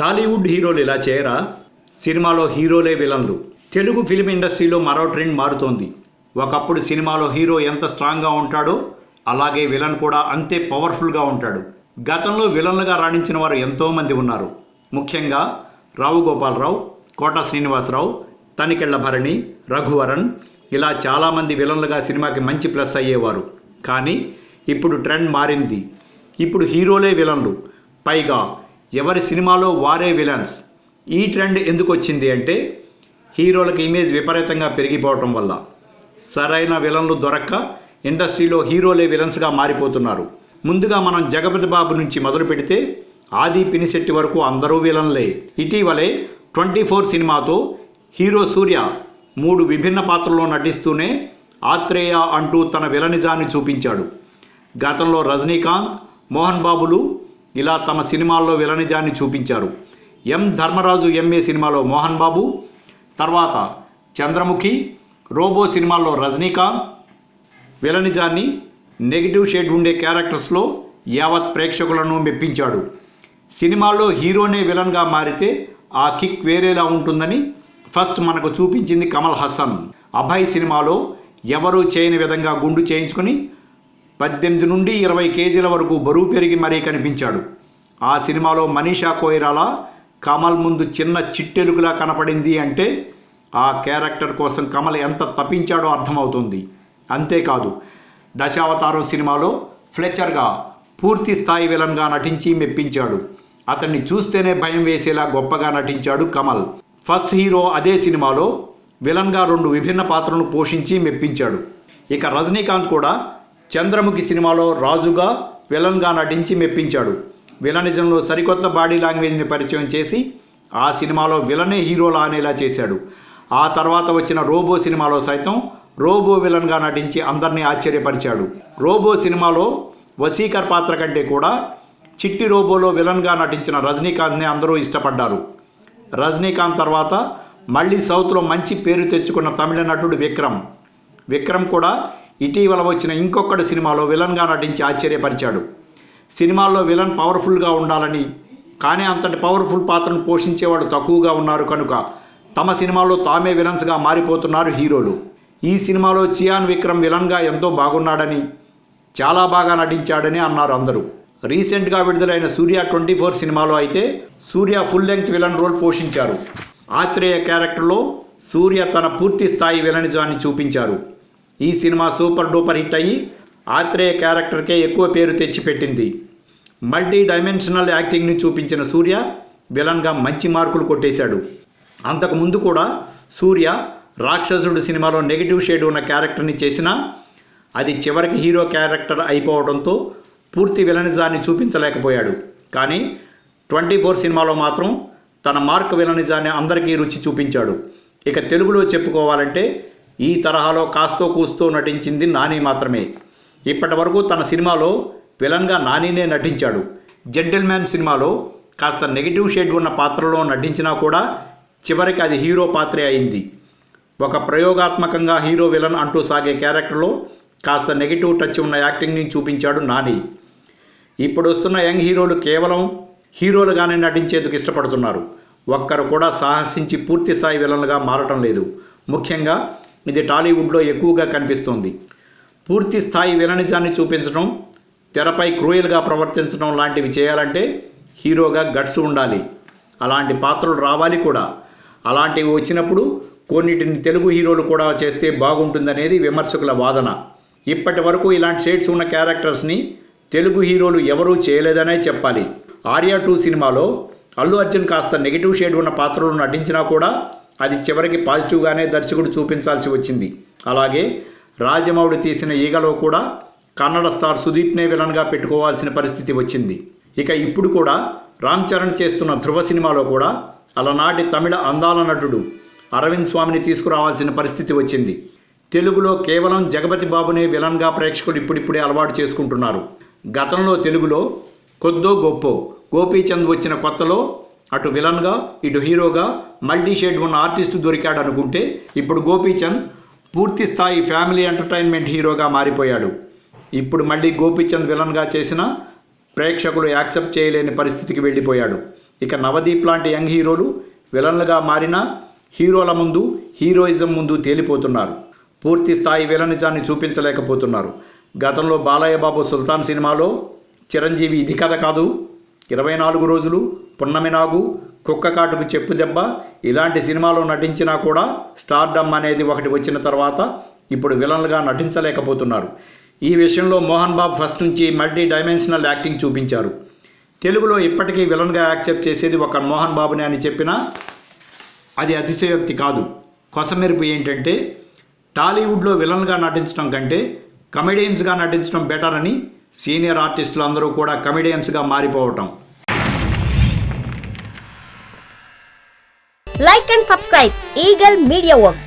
టాలీవుడ్ హీరోలు ఇలా చేయరా? సినిమాలో హీరోలే విలన్లు. తెలుగు ఫిల్మ్ ఇండస్ట్రీలో మరో ట్రెండ్ మారుతోంది. ఒకప్పుడు సినిమాలో హీరో ఎంత స్ట్రాంగ్గా ఉంటాడో అలాగే విలన్ కూడా అంతే పవర్ఫుల్గా ఉంటాడు. గతంలో విలన్లుగా రాణించిన వారు ఎంతోమంది ఉన్నారు. ముఖ్యంగా రావు గోపాలరావు, కోట శ్రీనివాసరావు, తనికెళ్ల భరణి, రఘువరన్ ఇలా చాలామంది విలన్లుగా సినిమాకి మంచి ప్లస్ అయ్యేవారు. కానీ ఇప్పుడు ట్రెండ్ మారింది. ఇప్పుడు హీరోలే విలన్లు, పైగా ఎవరి సినిమాలో వారే విలన్స్. ఈ ట్రెండ్ ఎందుకు వచ్చింది అంటే హీరోలకు ఇమేజ్ విపరీతంగా పెరిగిపోవటం వల్ల. సరైన విలన్లు దొరక్క ఇండస్ట్రీలో హీరోలే విలన్స్గా మారిపోతున్నారు. ముందుగా మనం జగపతి బాబు నుంచి మొదలు పెడితే ఆది పినిశెట్టి వరకు అందరూ విలన్లే. ఇటీవలే 24 సినిమాతో హీరో సూర్య 3 విభిన్న పాత్రల్లో నటిస్తూనే ఆత్రేయ అంటూ తన విలనిజాన్ని చూపించాడు. గతంలో రజనీకాంత్, మోహన్ బాబులు ఇలా తమ సినిమాల్లో విలనిజాన్ని చూపించారు. ఎం ధర్మరాజు ఎంఏ సినిమాలో మోహన్ బాబు, తర్వాత చంద్రముఖి, రోబో సినిమాల్లో రజనీకాంత్ విలనిజాన్ని నెగిటివ్ షేడ్ ఉండే క్యారెక్టర్స్లో యావత్ ప్రేక్షకులను మెప్పించాడు. సినిమాల్లో హీరోనే విలన్గా మారితే ఆ కిక్ వేరేలా ఉంటుందని ఫస్ట్ మనకు చూపించింది కమల్ హాసన్. అభయ్ సినిమాలో ఎవరూ చేయని విధంగా గుండు చేయించుకొని 18 నుండి 20 కేజీల వరకు బరువు పెరిగి మరీ కనిపించాడు. ఆ సినిమాలో మనీషా కోయిరాలా కమల్ ముందు చిన్న చిట్టెలుగులా కనపడింది అంటే ఆ క్యారెక్టర్ కోసం కమల్ ఎంత తప్పించాడో అర్థమవుతుంది. అంతేకాదు, దశావతారం సినిమాలో ఫ్లెచర్గా పూర్తి స్థాయి విలన్గా నటించి మెప్పించాడు. అతన్ని చూస్తేనే భయం వేసేలా గొప్పగా నటించాడు కమల్. ఫస్ట్ హీరో అదే సినిమాలో విలన్గా 2 విభిన్న పాత్రలను పోషించి మెప్పించాడు. ఇక రజనీకాంత్ కూడా చంద్రముఖి సినిమాలో రాజుగా విలన్గా నటించి మెప్పించాడు. విలనిజంలో సరికొత్త బాడీ లాంగ్వేజ్ని పరిచయం చేసి ఆ సినిమాలో విలనే హీరోలా అనేలా చేశాడు. ఆ తర్వాత వచ్చిన రోబో సినిమాలో సైతం రోబో విలన్గా నటించి అందరినీ ఆశ్చర్యపరిచాడు. రోబో సినిమాలో వసీకర్ పాత్ర కంటే కూడా చిట్టి రోబోలో విలన్గా నటించిన రజనీకాంత్ని అందరూ ఇష్టపడ్డారు. రజనీకాంత్ తర్వాత మళ్ళీ సౌత్లో మంచి పేరు తెచ్చుకున్న తమిళ నటుడు విక్రమ్ కూడా ఇటీవల వచ్చిన ఇంకొకటి సినిమాలో విలన్గా నటించి ఆశ్చర్యపరిచాడు. సినిమాల్లో విలన్ పవర్ఫుల్గా ఉండాలని, కానీ అంతటి పవర్ఫుల్ పాత్రను పోషించేవాడు తక్కువగా ఉన్నారు కనుక తమ సినిమాలో తామే విలన్స్గా మారిపోతున్నారు హీరోలు. ఈ సినిమాలో చియాన్ విక్రమ్ విలన్గా ఎంతో బాగున్నాడని, చాలా బాగా నటించాడని అన్నారు అందరూ. రీసెంట్గా విడుదలైన సూర్య 24 సినిమాలో అయితే సూర్య ఫుల్ లెంగ్త్ విలన్ రోల్ పోషించారు. ఆత్రేయ క్యారెక్టర్లో సూర్య తన పూర్తి స్థాయి విలనిజాన్ని చూపించారు. ఈ సినిమా సూపర్ డూపర్ హిట్ అయ్యి ఆత్రేయ క్యారెక్టర్కే ఎక్కువ పేరు తెచ్చిపెట్టింది. మల్టీ డైమెన్షనల్ యాక్టింగ్ని చూపించిన సూర్య విలన్గా మంచి మార్కులు కొట్టేశాడు. అంతకుముందు కూడా సూర్య రాక్షసుడు సినిమాలో నెగిటివ్ షేడ్ ఉన్న క్యారెక్టర్ని చేసినా అది చివరికి హీరో క్యారెక్టర్ అయిపోవడంతో పూర్తి విలనిజాన్ని చూపించలేకపోయాడు. కానీ 24 సినిమాలో మాత్రం తన మార్క్ విలనిజాన్ని అందరికీ రుచి చూపించాడు. ఇక తెలుగులో చెప్పుకోవాలంటే ఈ తరహాలో కాస్తో కూస్తో నటించింది నాని మాత్రమే. ఇప్పటి వరకు తన సినిమాలో విలన్గా నానినే నటించాడు. జెంటిల్మ్యాన్ సినిమాలో కాస్త నెగిటివ్ షేడ్ ఉన్న పాత్రలో నటించినా కూడా చివరికి అది హీరో పాత్రే అయింది. ఒక ప్రయోగాత్మకంగా హీరో విలన్ అంటూ సాగే క్యారెక్టర్లో కాస్త నెగిటివ్ టచ్ ఉన్న యాక్టింగ్ని చూపించాడు నాని. ఇప్పుడు వస్తున్న యంగ్ హీరోలు కేవలం హీరోలుగానే నటించేందుకు ఇష్టపడుతున్నారు. ఒక్కరు కూడా సాహసించి పూర్తి స్థాయి విలన్లుగా మారటం లేదు. ముఖ్యంగా ఇది టాలీవుడ్లో ఎక్కువగా కనిపిస్తోంది. పూర్తి స్థాయి విలనిజాన్ని చూపించడం, తెరపై క్రూయల్గా ప్రవర్తించడం లాంటివి చేయాలంటే హీరోగా గట్స్ ఉండాలి. అలాంటి పాత్రలు రావాలి కూడా. అలాంటివి వచ్చినప్పుడు కొన్నిటిని తెలుగు హీరోలు కూడా చేస్తే బాగుంటుందనేది విమర్శకుల వాదన. ఇప్పటి వరకు ఇలాంటి షేడ్స్ ఉన్న క్యారెక్టర్స్ని తెలుగు హీరోలు ఎవరూ చేయలేదనే చెప్పాలి. ఆర్య 2 సినిమాలో అల్లు అర్జున్ కాస్త నెగిటివ్ షేడ్ ఉన్న పాత్రలు నటించినా కూడా అది చివరికి పాజిటివ్గానే దర్శకుడు చూపించాల్సి వచ్చింది. అలాగే రాజమౌళి తీసిన ఈగలో కూడా కన్నడ స్టార్ సుదీప్నే విలన్గా పెట్టుకోవాల్సిన పరిస్థితి వచ్చింది. ఇక ఇప్పుడు కూడా రామ్ చరణ్ చేస్తున్న ధృవ సినిమాలో కూడా అలనాటి తమిళ అందాల నటుడు అరవింద్ స్వామిని తీసుకురావాల్సిన పరిస్థితి వచ్చింది. తెలుగులో కేవలం జగపతి బాబునే విలన్గా ప్రేక్షకులు ఇప్పుడిప్పుడే అలవాటు చేసుకుంటున్నారు. గతంలో తెలుగులో కొద్దో గొప్పో గోపీచంద్ వచ్చిన కొత్తలో అటు విలన్గా ఇటు హీరోగా మల్టీ షేడ్ ఉన్న ఆర్టిస్టు దొరికాడు అనుకుంటే ఇప్పుడు గోపీచంద్ పూర్తి స్థాయి ఫ్యామిలీ ఎంటర్టైన్మెంట్ హీరోగా మారిపోయాడు. ఇప్పుడు మళ్ళీ గోపీచంద్ విలన్గా చేసిన ప్రేక్షకులు యాక్సెప్ట్ చేయలేని పరిస్థితికి వెళ్ళిపోయాడు. ఇక నవదీప్ లాంటి యంగ్ హీరోలు విలన్లుగా మారిన హీరోల ముందు హీరోయిజం ముందు తేలిపోతున్నారు. పూర్తి స్థాయి విలనిజాన్ని చూపించలేకపోతున్నారు. గతంలో బాలయ్య బాబు సుల్తాన్ సినిమాలో చిరంజీవి ఇది కథ కాదు, 24 రోజులు, పున్నమి నాగు, కుక్క కాటుకు చెప్పు దెబ్బ ఇలాంటి సినిమాలో నటించినా కూడా స్టార్డమ్ అనేది ఒకటి వచ్చిన తర్వాత ఇప్పుడు విలన్లుగా నటించలేకపోతున్నారు. ఈ విషయంలో మోహన్ బాబు ఫస్ట్ నుంచి మల్టీ డైమెన్షనల్ యాక్టింగ్ చూపించారు. తెలుగులో ఇప్పటికీ విలన్గా యాక్సెప్ట్ చేసేది ఒక మోహన్ బాబుని అని చెప్పినా అది అతిశయోక్తి కాదు. కొసమెరుపు ఏంటంటే టాలీవుడ్లో విలన్గా నటించడం కంటే కమెడియన్స్గా నటించడం బెటర్ అని సీనియర్ ఆర్టిస్టులు అందరూ కూడా కమెడియన్స్గా మారిపోవటం. Like and subscribe Eagle Media Works.